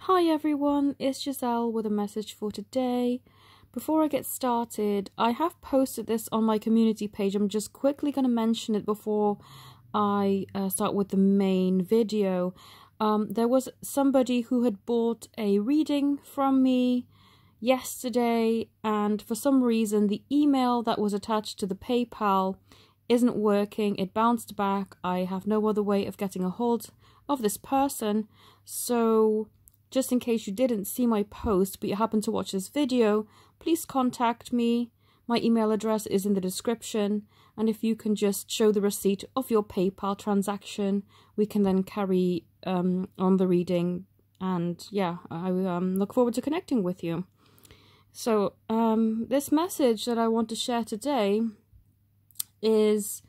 Hi everyone, it's Giselle with a message for today. Before I get started, I have posted this on my community page. I'm just quickly going to mention it before I start with the main video. There was somebody who had bought a reading from me yesterday, and for some reason the email that was attached to the PayPal isn't working. It bounced back. I have no other way of getting a hold of this person, so just in case you didn't see my post but you happen to watch this video, please contact me. My email address is in the description, and if you can just show the receipt of your PayPal transaction, we can then carry on the reading. And yeah, I look forward to connecting with you. So this message that I want to share today is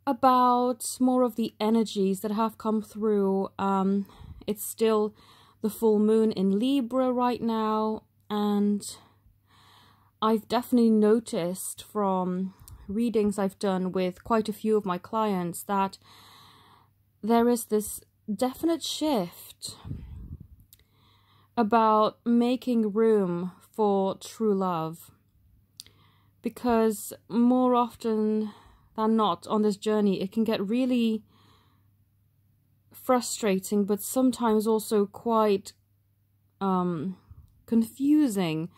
about more of the energies that have come through. It's still the full moon in Libra right now, and I've definitely noticed from readings I've done with quite a few of my clients that there is this definite shift about making room for true love, because more often than not on this journey it can get really frustrating, but sometimes also quite confusing.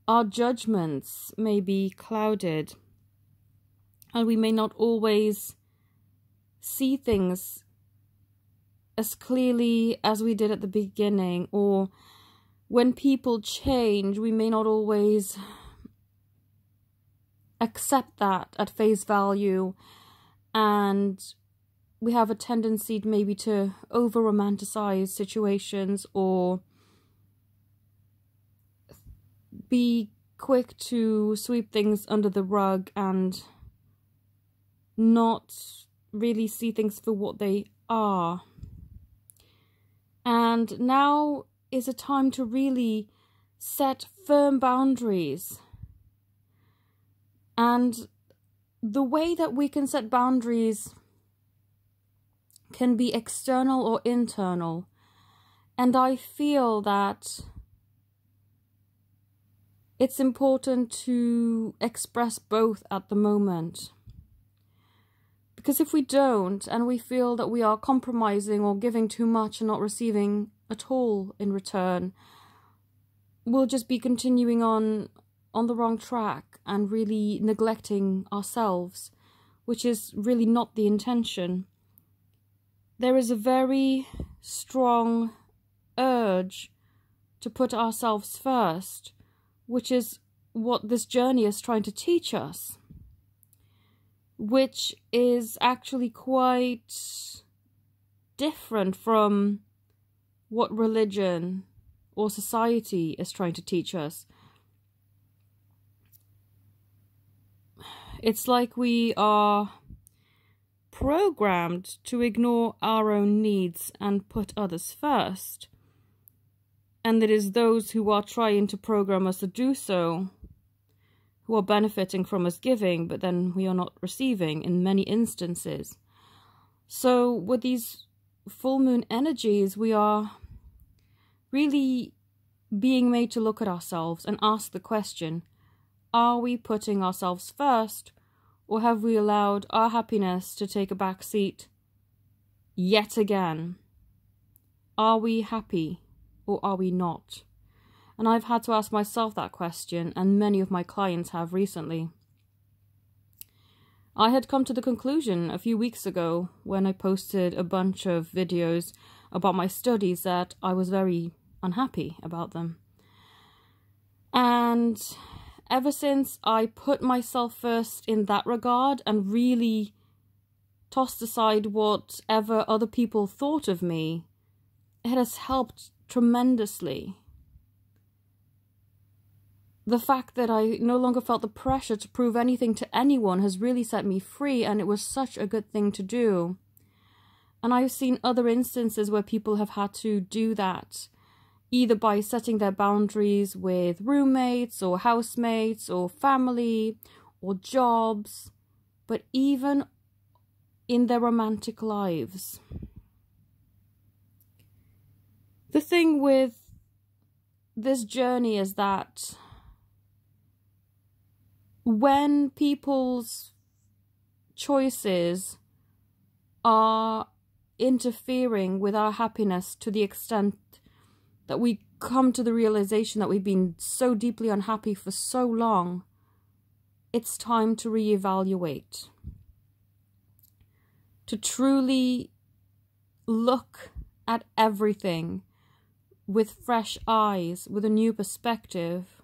Our judgments may be clouded, and we may not always see things as clearly as we did at the beginning, or when people change, we may not always accept that at face value, and we have a tendency maybe to over-romanticize situations or be quick to sweep things under the rug and not really see things for what they are. And now is a time to really set firm boundaries. And the way that we can set boundaries can be external or internal, and I feel that it's important to express both at the moment, because if we don't, and we feel that we are compromising or giving too much and not receiving at all in return, we'll just be continuing on the wrong track and really neglecting ourselves, which is really not the intention. There is a very strong urge to put ourselves first, which is what this journey is trying to teach us, which is actually quite different from what religion or society is trying to teach us. It's like we are programmed to ignore our own needs and put others first, and it is those who are trying to program us to do so who are benefiting from us giving, but then we are not receiving in many instances. So with these full moon energies, we are really being made to look at ourselves and ask the question, are we putting ourselves first, or have we allowed our happiness to take a back seat yet again? Are we happy or are we not? And I've had to ask myself that question, and many of my clients have recently. I had come to the conclusion a few weeks ago when I posted a bunch of videos about my studies that I was very unhappy about them. And ever since I put myself first in that regard and really tossed aside whatever other people thought of me, it has helped tremendously. The fact that I no longer felt the pressure to prove anything to anyone has really set me free, and it was such a good thing to do. And I've seen other instances where people have had to do that, either by setting their boundaries with roommates or housemates or family or jobs, but even in their romantic lives. The thing with this journey is that when people's choices are interfering with our happiness to the extent that we come to the realization that we've been so deeply unhappy for so long, it's time to reevaluate. To truly look at everything with fresh eyes, with a new perspective.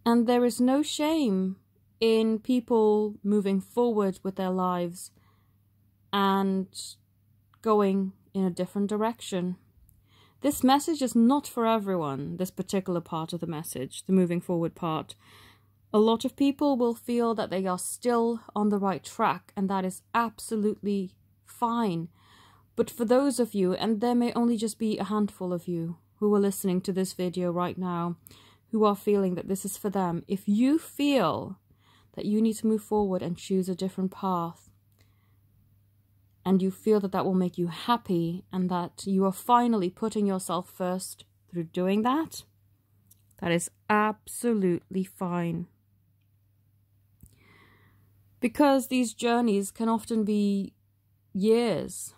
And there is no shame in people moving forward with their lives and going in a different direction. This message is not for everyone, this particular part of the message, the moving forward part. A lot of people will feel that they are still on the right track, and that is absolutely fine. But for those of you, and there may only just be a handful of you who are listening to this video right now, who are feeling that this is for them, if you feel that you need to move forward and choose a different path, and you feel that that will make you happy, and that you are finally putting yourself first through doing that, that is absolutely fine. Because these journeys can often be years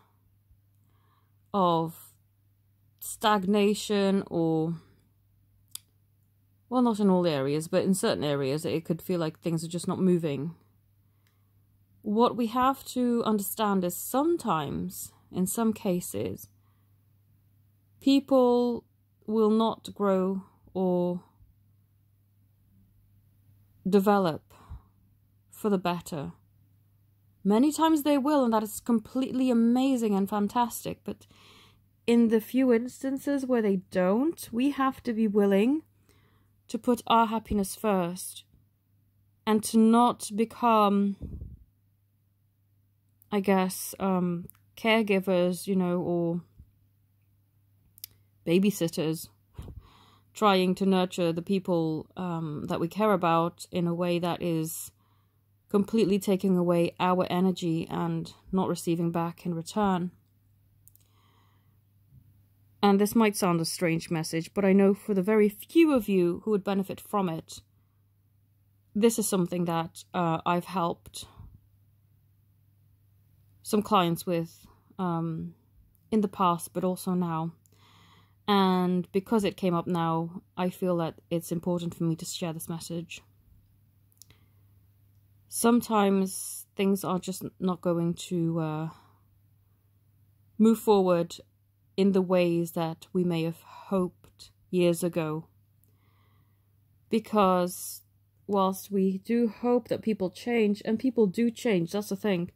of stagnation, or, well, not in all areas, but in certain areas it could feel like things are just not moving. What we have to understand is sometimes, in some cases, people will not grow or develop for the better. Many times they will, and that is completely amazing and fantastic, but in the few instances where they don't, we have to be willing to put our happiness first and to not become, I guess, caregivers, you know, or babysitters, trying to nurture the people that we care about in a way that is completely taking away our energy and not receiving back in return. And this might sound a strange message, but I know for the very few of you who would benefit from it, this is something that I've helped some clients with in the past, but also now. And because it came up now, I feel that it's important for me to share this message. Sometimes things are just not going to move forward in the ways that we may have hoped years ago. Because whilst we do hope that people change, and people do change, that's the thing,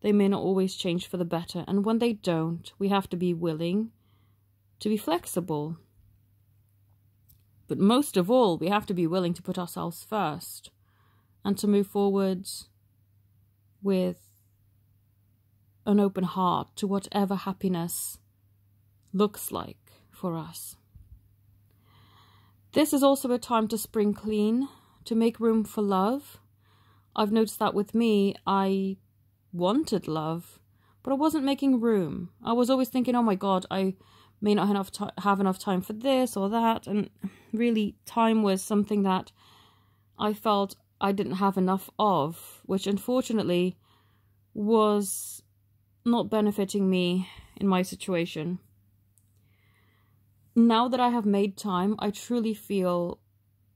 they may not always change for the better. And when they don't, we have to be willing to be flexible. But most of all, we have to be willing to put ourselves first and to move forward with an open heart to whatever happiness looks like for us. This is also a time to spring clean, to make room for love. I've noticed that with me, I wanted love, but I wasn't making room. I was always thinking, oh my God, I may not have enough time for this or that. And really, time was something that I felt I didn't have enough of, which unfortunately was not benefiting me in my situation. Now that I have made time, I truly feel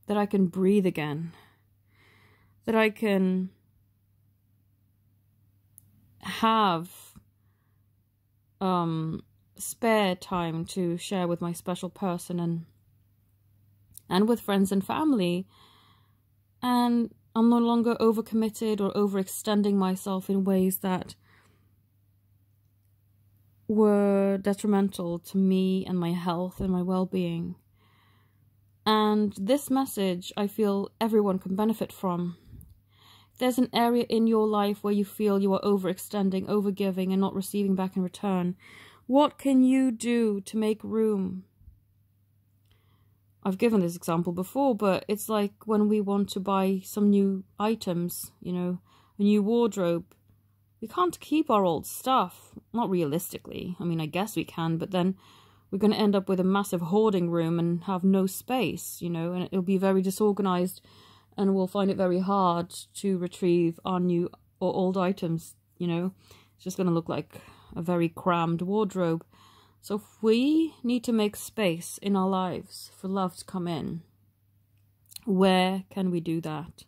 that I can breathe again. That I can have spare time to share with my special person and with friends and family. And I'm no longer overcommitted or overextending myself in ways that were detrimental to me and my health and my well-being. And this message, I feel everyone can benefit from. If there's an area in your life where you feel you are overextending, overgiving, and not receiving back in return, what can you do to make room? I've given this example before, but it's like when we want to buy some new items, you know, a new wardrobe. we can't keep our old stuff. Not realistically. I mean, I guess we can, but then we're going to end up with a massive hoarding room and have no space, you know, and it'll be very disorganized, and we'll find it very hard to retrieve our new or old items, you know. It's just going to look like a very crammed wardrobe. So if we need to make space in our lives for love to come in, where can we do that?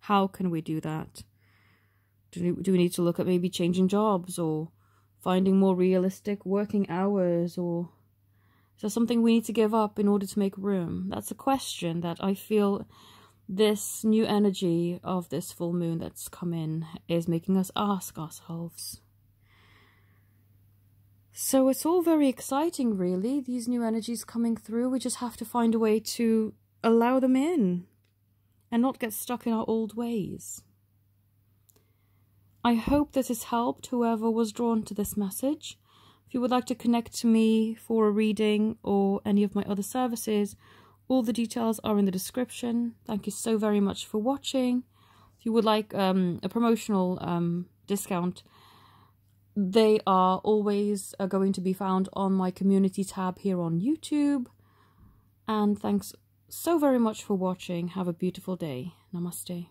How can we do that? Do we need to look at maybe changing jobs or finding more realistic working hours, or is there something we need to give up in order to make room? That's a question that I feel this new energy of this full moon that's come in is making us ask ourselves. So it's all very exciting, really, these new energies coming through. We just have to find a way to allow them in and not get stuck in our old ways. I hope this has helped whoever was drawn to this message. If you would like to connect to me for a reading or any of my other services, all the details are in the description. Thank you so very much for watching. If you would like a promotional discount, they are always going to be found on my community tab here on YouTube. And thanks so very much for watching. Have a beautiful day. Namaste.